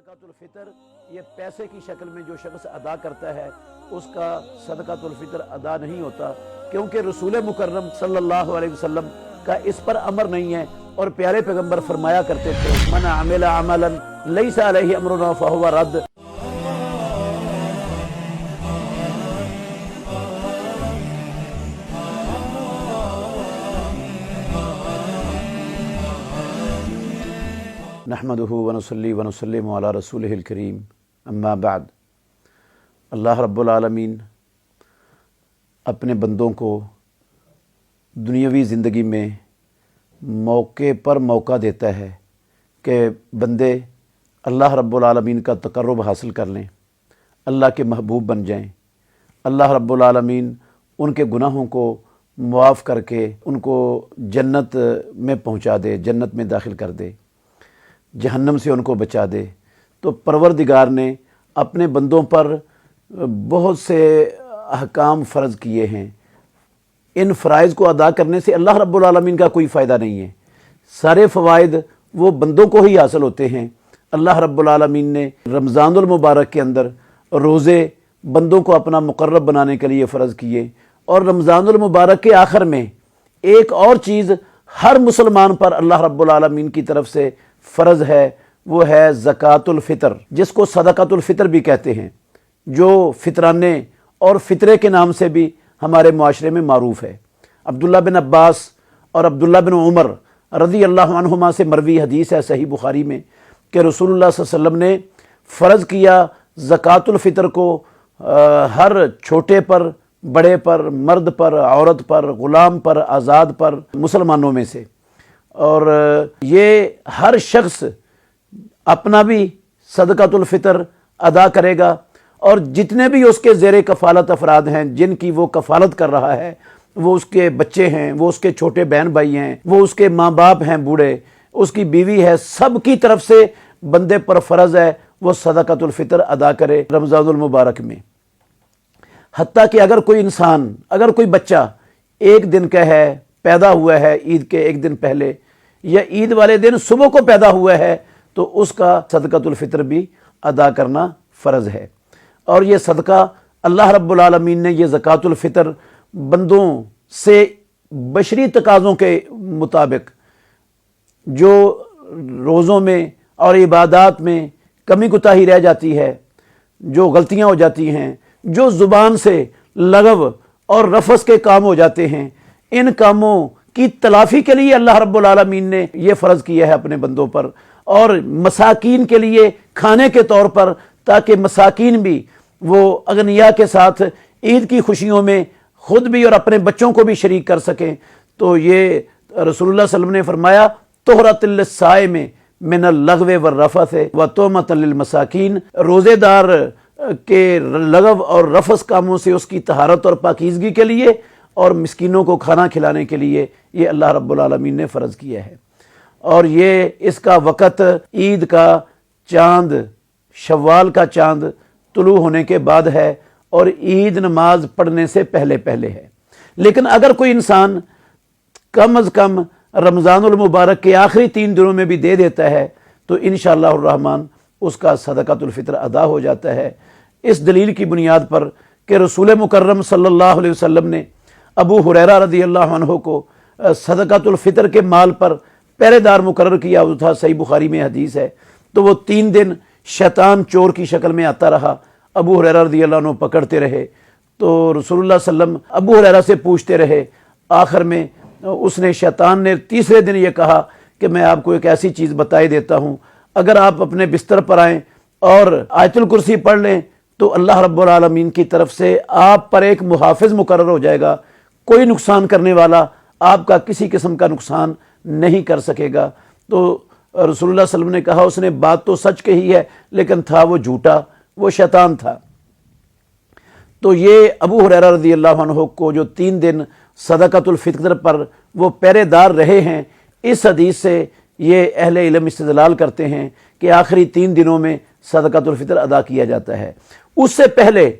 صدقۃ الفطر یہ پیسے کی شکل میں جو شخص ادا کرتا ہے اس کا صدقۃ الفطر ادا نہیں ہوتا، کیونکہ رسول مکرم صلی اللہ علیہ وسلم کا اس پر امر نہیں ہے، اور پیارے پیغمبر فرمایا کرتے تھے من عمل عملا لیس علیہ امرنا فہو رد۔ نحمدہ ونصلی ونسلم علی رسولہ الکریم، اما بعد۔ اللہ رب العالمین اپنے بندوں کو دنیاوی زندگی میں موقع پر موقع دیتا ہے کہ بندے اللہ رب العالمین کا تقرب حاصل کر لیں، اللہ کے محبوب بن جائیں۔ اللہ رب العالمین ان کے گناہوں کو معاف کر کے ان کو جنت میں پہنچا دے، جنت میں داخل کر دے، جہنم سے ان کو بچا دے۔ تو پروردگار نے اپنے بندوں پر بہت سے احکام فرض کیے ہیں۔ ان فرائض کو ادا کرنے سے اللہ رب العالمین کا کوئی فائدہ نہیں ہے، سارے فوائد وہ بندوں کو ہی حاصل ہوتے ہیں۔ اللہ رب العالمین نے رمضان المبارک کے اندر روزے بندوں کو اپنا مقرب بنانے کے لیے فرض کیے، اور رمضان المبارک کے آخر میں ایک اور چیز ہر مسلمان پر اللہ رب العالمین کی طرف سے فرض ہے، وہ ہے زکوٰۃ الفطر، جس کو صدقۃ الفطر بھی کہتے ہیں، جو فطرانے اور فطرے کے نام سے بھی ہمارے معاشرے میں معروف ہے۔ عبداللہ بن عباس اور عبداللہ بن عمر رضی اللہ عنہما سے مروی حدیث ہے صحیح بخاری میں کہ رسول اللہ صلی اللہ علیہ وسلم نے فرض کیا زکوٰۃ الفطر کو ہر چھوٹے پر، بڑے پر، مرد پر، عورت پر، غلام پر، آزاد پر، مسلمانوں میں سے، اور یہ ہر شخص اپنا بھی صدقۃ الفطر ادا کرے گا، اور جتنے بھی اس کے زیر کفالت افراد ہیں جن کی وہ کفالت کر رہا ہے، وہ اس کے بچے ہیں، وہ اس کے چھوٹے بہن بھائی ہیں، وہ اس کے ماں باپ ہیں بوڑھے، اس کی بیوی ہے، سب کی طرف سے بندے پر فرض ہے وہ صدقۃ الفطر ادا کرے رمضان المبارک میں۔ حتیٰ کہ اگر کوئی انسان، اگر کوئی بچہ ایک دن کا ہے، پیدا ہوا ہے عید کے ایک دن پہلے، یا عید والے دن صبح کو پیدا ہوا ہے، تو اس کا صدقۃ الفطر بھی ادا کرنا فرض ہے۔ اور یہ صدقہ اللہ رب العالمین نے یہ زکوٰۃ الفطر بندوں سے بشری تقاضوں کے مطابق جو روزوں میں اور عبادات میں کمی کوتاہی رہ جاتی ہے، جو غلطیاں ہو جاتی ہیں، جو زبان سے لغو اور رفث کے کام ہو جاتے ہیں، ان کاموں کی تلافی کے لیے اللہ رب العالمین نے یہ فرض کیا ہے اپنے بندوں پر، اور مساکین کے لیے کھانے کے طور پر، تاکہ مساکین بھی وہ اغنیاء کے ساتھ عید کی خوشیوں میں خود بھی اور اپنے بچوں کو بھی شریک کر سکیں۔ تو یہ رسول اللہ صلی اللہ علیہ وسلم نے فرمایا طہرۃ للصائم من اللغو والرفث وطعمۃ للمساکین، روزے دار کے لغو اور رفث کاموں سے اس کی طہارت اور پاکیزگی کے لیے، اور مسکینوں کو کھانا کھلانے کے لیے یہ اللہ رب العالمین نے فرض کیا ہے۔ اور یہ اس کا وقت عید کا چاند، شوال کا چاند طلوع ہونے کے بعد ہے، اور عید نماز پڑھنے سے پہلے پہلے ہے۔ لیکن اگر کوئی انسان کم از کم رمضان المبارک کے آخری 3 دنوں میں بھی دے دیتا ہے تو انشاءاللہ الرحمن اس کا صدقۃ الفطر ادا ہو جاتا ہے، اس دلیل کی بنیاد پر کہ رسول مکرم صلی اللہ علیہ وسلم نے ابو ہریرہ رضی اللہ عنہ کو صدقۃ الفطر کے مال پر پہرے دار مقرر کیا ہوا تھا، صحیح بخاری میں حدیث ہے۔ تو وہ 3 دن شیطان چور کی شکل میں آتا رہا، ابو ہریرہ رضی اللہ عنہ پکڑتے رہے، تو رسول اللہ صلی اللہ علیہ وسلم ابو ہریرہ سے پوچھتے رہے۔ آخر میں اس نے، شیطان نے تیسرے دن یہ کہا کہ میں آپ کو ایک ایسی چیز بتائی دیتا ہوں، اگر آپ اپنے بستر پر آئیں اور آیت الکرسی پڑھ لیں تو اللہ رب العالمین کی طرف سے آپ پر ایک محافظ مقرر ہو جائے گا، کوئی نقصان کرنے والا آپ کا کسی قسم کا نقصان نہیں کر سکے گا۔ تو رسول اللہ صلی اللہ علیہ وسلم نے کہا اس نے بات تو سچ کہی ہے، لیکن تھا وہ جھوٹا، وہ شیطان تھا۔ تو یہ ابو ہریرہ رضی اللہ عنہ کو جو 3 دن صدقۃ الفطر پر وہ پہرے دار رہے ہیں، اس حدیث سے یہ اہل علم استدلال کرتے ہیں کہ آخری 3 دنوں میں صدقۃ الفطر ادا کیا جاتا ہے۔ اس سے پہلے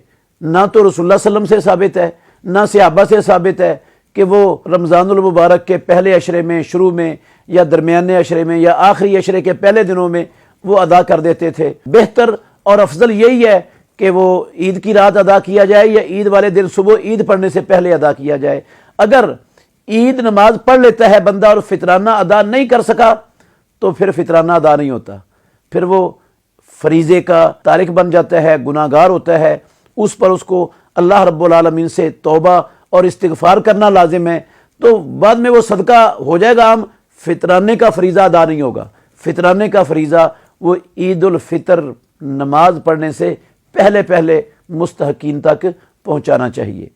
نہ تو رسول اللہ صلی اللہ علیہ وسلم سے ثابت ہے، نہ صحابہ سے ثابت ہے کہ وہ رمضان المبارک کے پہلے عشرے میں، شروع میں، یا درمیانے عشرے میں، یا آخری عشرے کے پہلے دنوں میں وہ ادا کر دیتے تھے۔ بہتر اور افضل یہی ہے کہ وہ عید کی رات ادا کیا جائے یا عید والے دن صبح عید پڑھنے سے پہلے ادا کیا جائے۔ اگر عید نماز پڑھ لیتا ہے بندہ اور فطرانہ ادا نہیں کر سکا تو پھر فطرانہ ادا نہیں ہوتا، پھر وہ فریضے کا تارک بن جاتا ہے، گناہ گار ہوتا ہے، اس پر اس کو اللہ رب العالمین سے توبہ اور استغفار کرنا لازم ہے۔ تو بعد میں وہ صدقہ ہو جائے گا عام، فطرانے کا فریضہ ادا نہیں ہوگا۔ فطرانے کا فریضہ وہ عید الفطر نماز پڑھنے سے پہلے پہلے مستحقین تک پہنچانا چاہیے۔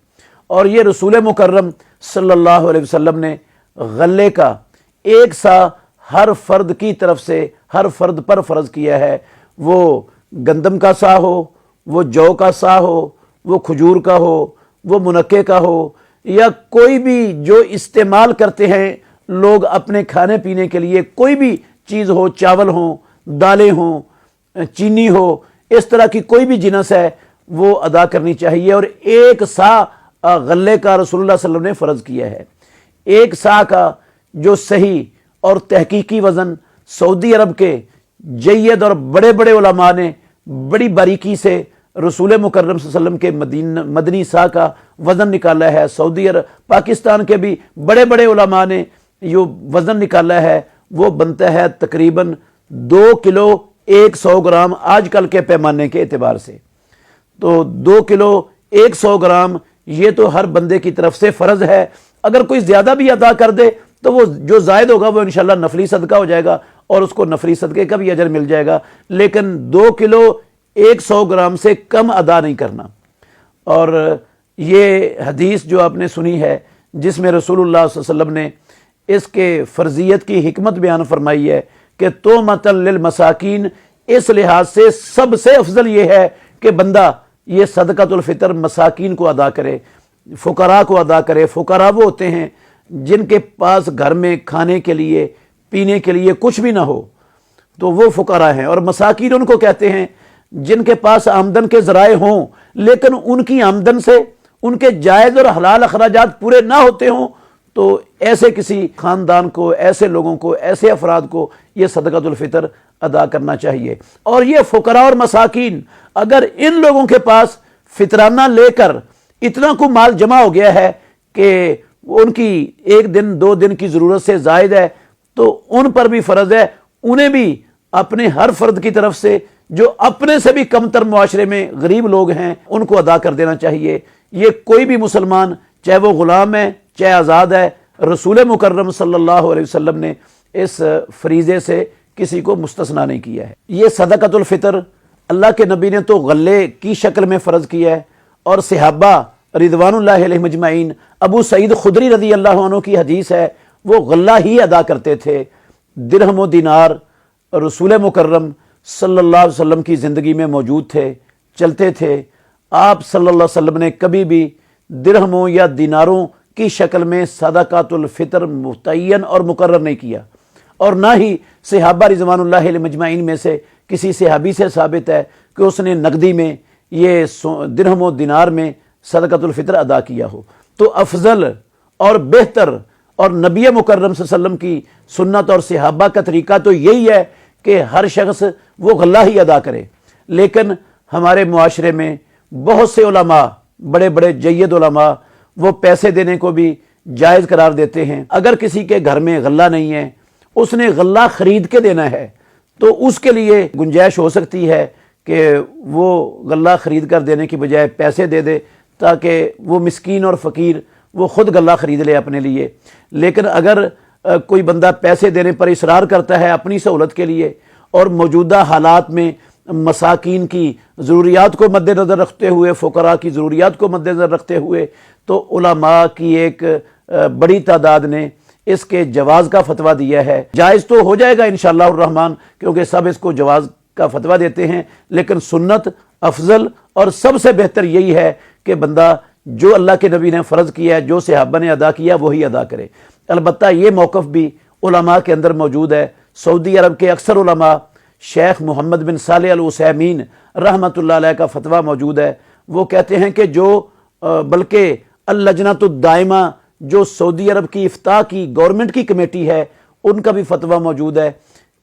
اور یہ رسول مکرم صلی اللہ علیہ وسلم نے غلے کا ایک سا ہر فرد کی طرف سے ہر فرد پر فرض کیا ہے، وہ گندم کا سا ہو، وہ جو کا سا ہو، وہ کھجور کا ہو، وہ منقے کا ہو، یا کوئی بھی جو استعمال کرتے ہیں لوگ اپنے کھانے پینے کے لیے، کوئی بھی چیز ہو، چاول ہوں، دالیں ہوں، چینی ہو، اس طرح کی کوئی بھی جنس ہے وہ ادا کرنی چاہیے۔ اور ایک سا غلے کا رسول اللہ صلی اللہ علیہ وسلم نے فرض کیا ہے۔ ایک سا کا جو صحیح اور تحقیقی وزن سعودی عرب کے جید اور بڑے بڑے علماء نے بڑی باریکی سے رسول مکرم صلی اللہ علیہ وسلم کے مدنی سا کا وزن نکالا ہے، سعودی عرب پاکستان کے بھی بڑے بڑے علماء نے جو وزن نکالا ہے وہ بنتا ہے تقریباً 2 کلو 100 گرام آج کل کے پیمانے کے اعتبار سے۔ تو 2 کلو 100 گرام یہ تو ہر بندے کی طرف سے فرض ہے۔ اگر کوئی زیادہ بھی ادا کر دے تو وہ جو زائد ہوگا وہ انشاءاللہ نفلی صدقہ ہو جائے گا اور اس کو نفلی صدقے کا بھی اجر مل جائے گا، لیکن 2 کلو 100 گرام سے کم ادا نہیں کرنا۔ اور یہ حدیث جو آپ نے سنی ہے جس میں رسول اللہ صلی اللہ علیہ وسلم نے اس کے فرضیت کی حکمت بیان فرمائی ہے کہ تومۃ للمساکین، اس لحاظ سے سب سے افضل یہ ہے کہ بندہ یہ صدقۃ الفطر مساکین کو ادا کرے، فقراء کو ادا کرے۔ فقراء وہ ہوتے ہیں جن کے پاس گھر میں کھانے کے لیے پینے کے لیے کچھ بھی نہ ہو، تو وہ فقراء ہیں۔ اور مساکین ان کو کہتے ہیں جن کے پاس آمدن کے ذرائع ہوں لیکن ان کی آمدن سے ان کے جائز اور حلال اخراجات پورے نہ ہوتے ہوں، تو ایسے کسی خاندان کو، ایسے لوگوں کو، ایسے افراد کو یہ صدقۃ الفطر ادا کرنا چاہیے۔ اور یہ فقراء اور مساکین اگر ان لوگوں کے پاس فطرانہ لے کر اتنا کو مال جمع ہو گیا ہے کہ ان کی 1 دن 2 دن کی ضرورت سے زائد ہے، تو ان پر بھی فرض ہے انہیں بھی اپنے ہر فرد کی طرف سے جو اپنے سے بھی کم تر معاشرے میں غریب لوگ ہیں ان کو ادا کر دینا چاہیے۔ یہ کوئی بھی مسلمان چاہے وہ غلام ہے چاہے آزاد ہے، رسول مکرم صلی اللہ علیہ وسلم نے اس فریضے سے کسی کو مستثنا نہیں کیا ہے۔ یہ صدقۃ الفطر اللہ کے نبی نے تو غلے کی شکل میں فرض کیا ہے، اور صحابہ رضوان اللہ علیہ مجمعین، ابو سعید خدری رضی اللہ عنہ کی حدیث ہے وہ غلہ ہی ادا کرتے تھے۔ درہم و دینار رسول مکرم صلی اللہ علیہ وسلم کی زندگی میں موجود تھے، چلتے تھے۔ آپ صلی اللہ علیہ وسلم نے کبھی بھی درہموں یا دیناروں کی شکل میں صدقۃ الفطر متعین اور مقرر نہیں کیا، اور نہ ہی صحابہ رضوان اللہ علیہ مجمعین میں سے کسی صحابی سے ثابت ہے کہ اس نے نقدی میں یہ درہم و دینار میں صدقۃ الفطر ادا کیا ہو۔ تو افضل اور بہتر اور نبی مکرم صلی اللہ علیہ وسلم کی سنت اور صحابہ کا طریقہ تو یہی ہے کہ ہر شخص وہ غلہ ہی ادا کرے۔ لیکن ہمارے معاشرے میں بہت سے علماء، بڑے بڑے جید علماء، وہ پیسے دینے کو بھی جائز قرار دیتے ہیں۔ اگر کسی کے گھر میں غلہ نہیں ہے، اس نے غلہ خرید کے دینا ہے، تو اس کے لیے گنجائش ہو سکتی ہے کہ وہ غلہ خرید کر دینے کی بجائے پیسے دے دے تاکہ وہ مسکین اور فقیر وہ خود غلہ خرید لے اپنے لیے۔ لیکن اگر کوئی بندہ پیسے دینے پر اصرار کرتا ہے اپنی سہولت کے لیے اور موجودہ حالات میں مساکین کی ضروریات کو مد نظر رکھتے ہوئے، فقراء کی ضروریات کو مد نظر رکھتے ہوئے، تو علماء کی ایک بڑی تعداد نے اس کے جواز کا فتویٰ دیا ہے۔ جائز تو ہو جائے گا انشاءاللہ الرحمن، کیونکہ سب اس کو جواز کا فتویٰ دیتے ہیں، لیکن سنت، افضل اور سب سے بہتر یہی ہے کہ بندہ جو اللہ کے نبی نے فرض کیا ہے، جو صحابہ نے ادا کیا وہی ادا کرے۔ البتہ یہ موقف بھی علماء کے اندر موجود ہے۔ سعودی عرب کے اکثر علماء، شیخ محمد بن صالح العثیمین رحمۃ اللہ علیہ کا فتویٰ موجود ہے، وہ کہتے ہیں کہ جو بلکہ اللجنۃ الدائمہ جو سعودی عرب کی افتاء کی گورنمنٹ کی کمیٹی ہے، ان کا بھی فتویٰ موجود ہے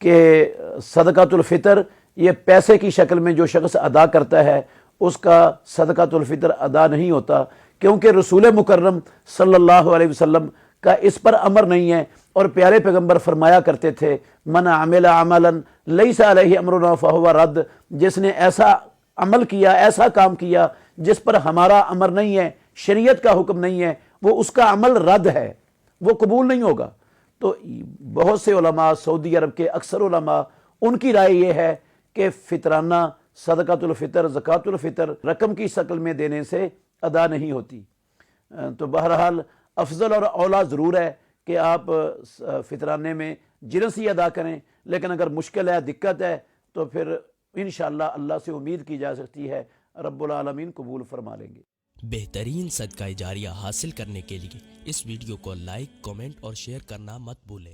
کہ صدقۃ الفطر یہ پیسے کی شکل میں جو شخص ادا کرتا ہے اس کا صدقۃ الفطر ادا نہیں ہوتا، کیونکہ رسول مکرم صلی اللہ علیہ وسلم کا اس پر امر نہیں ہے، اور پیارے پیغمبر فرمایا کرتے تھے من عمل عملا لیس علیہ امرنا فہو رد، جس نے ایسا عمل کیا، ایسا کام کیا جس پر ہمارا امر نہیں ہے، شریعت کا حکم نہیں ہے، وہ اس کا عمل رد ہے، وہ قبول نہیں ہوگا۔ تو بہت سے علماء، سعودی عرب کے اکثر علماء، ان کی رائے یہ ہے کہ فطرانہ صدقۃ الفطر، زکوٰۃ الفطر رقم کی شکل میں دینے سے ادا نہیں ہوتی۔ تو بہرحال افضل اور اولا ضرور ہے کہ آپ فطرانے میں جنس ہی ادا کریں، لیکن اگر مشکل ہے، دقت ہے، تو پھر انشاءاللہ اللہ سے امید کی جا سکتی ہے رب العالمین قبول فرما لیں گے۔ بہترین صدقہ جاریہ حاصل کرنے کے لیے اس ویڈیو کو لائک، کمنٹ اور شیئر کرنا مت بھولیں۔